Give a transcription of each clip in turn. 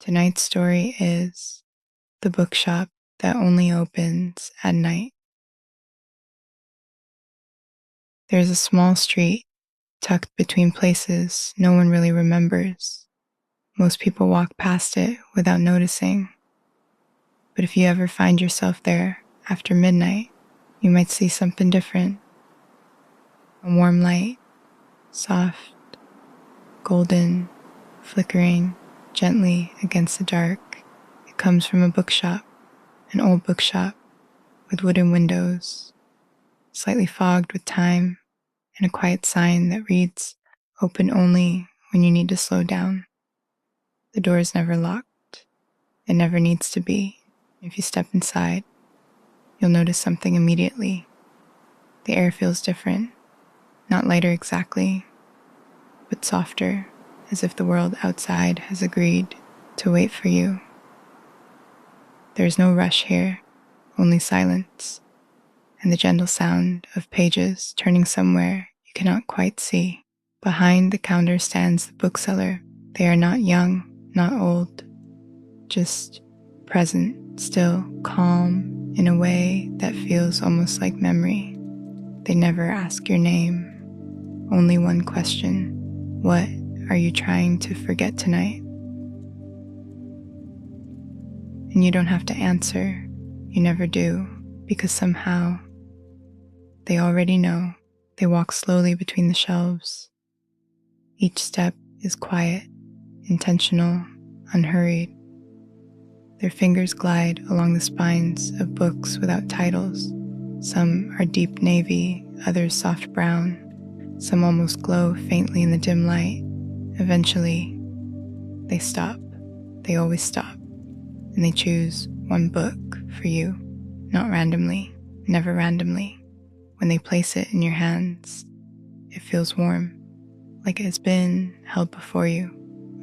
Tonight's story is The Bookshop That Only Opens at Night. There's a small street tucked between places no one really remembers. Most people walk past it without noticing. But if you ever find yourself there after midnight, you might see something different. A warm light, soft, golden, flickering gently against the dark. It comes from a bookshop, an old bookshop with wooden windows, slightly fogged with time, and a quiet sign that reads, "Open only when you need to slow down." The door is never locked. It never needs to be. If you step inside, you'll notice something immediately. The air feels different, not lighter exactly, but softer, as if the world outside has agreed to wait for you. There's no rush here, only silence, and the gentle sound of pages turning somewhere you cannot quite see. Behind the counter stands the bookseller. They are not young, not old, just present, still, calm in a way that feels almost like memory. They never ask your name, only one question: what are you trying to forget tonight? And you don't have to answer, you never do, because somehow they already know. They walk slowly between the shelves. Each step is quiet, intentional, unhurried. Their fingers glide along the spines of books without titles. Some are deep navy, others soft brown. Some almost glow faintly in the dim light. Eventually, they stop. They always stop. And they choose one book for you, not randomly, never randomly. When they place it in your hands, it feels warm, like it has been held before you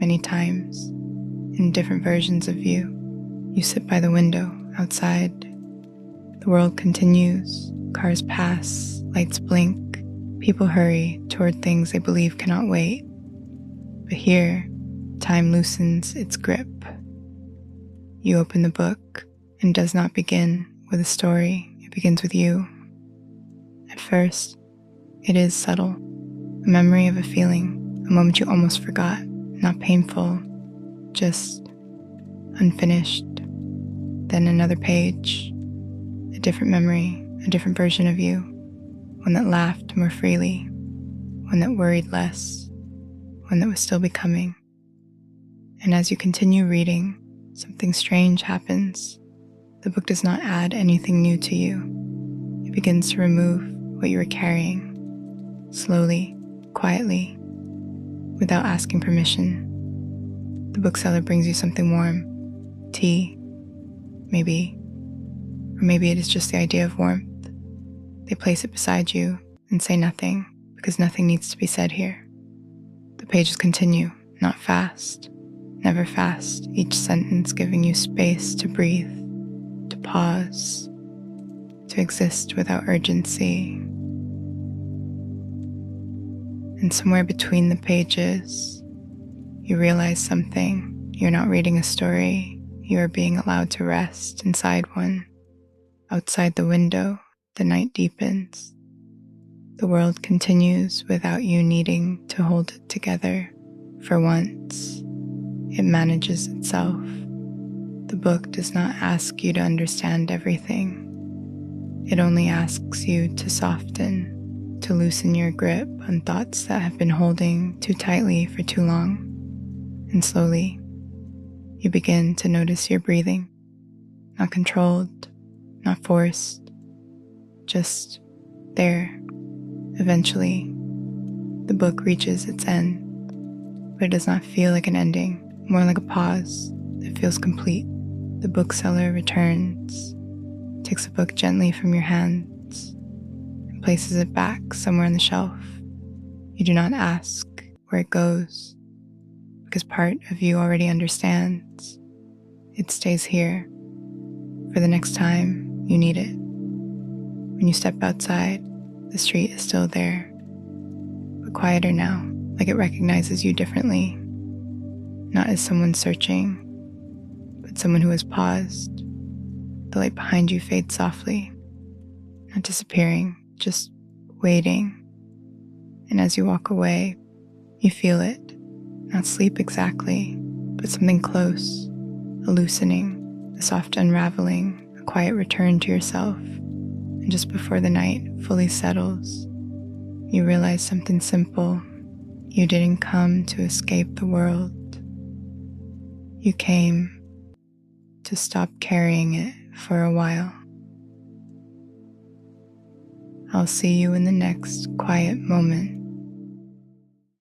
many times, in different versions of you. You sit by the window outside. The world continues. Cars pass, lights blink. People hurry toward things they believe cannot wait. But here, time loosens its grip. You open the book, and it does not begin with a story. It begins with you. At first, it is subtle, a memory of a feeling, a moment you almost forgot, not painful, just unfinished. Then another page, a different memory, a different version of you, one that laughed more freely, one that worried less, one that was still becoming. And as you continue reading, something strange happens. The book does not add anything new to you. It begins to remove what you were carrying, slowly, quietly, without asking permission. The bookseller brings you something warm, tea, maybe, or maybe it is just the idea of warmth. They place it beside you and say nothing, because nothing needs to be said here. The pages continue, not fast, never fast, each sentence giving you space to breathe, to pause, to exist without urgency. And somewhere between the pages, you realize something. You're not reading a story. You are being allowed to rest inside one. Outside the window, the night deepens. The world continues without you needing to hold it together. For once, it manages itself. The book does not ask you to understand everything. It only asks you to soften, to loosen your grip on thoughts that have been holding too tightly for too long. And slowly, you begin to notice your breathing, not controlled, not forced, just there. Eventually, the book reaches its end, but it does not feel like an ending, more like a pause that feels complete. The bookseller returns, takes the book gently from your hands, and places it back somewhere on the shelf. You do not ask where it goes, because part of you already understands. It stays here for the next time you need it. When you step outside, the street is still there, but quieter now, like it recognizes you differently, not as someone searching, someone who has paused. The light behind you fades softly, not disappearing, just waiting. And as you walk away, you feel it. Not sleep exactly, but something close, a loosening, a soft unraveling, a quiet return to yourself. And just before the night fully settles, you realize something simple. You didn't come to escape the world. You came to stop carrying it for a while. I'll see you in the next quiet moment.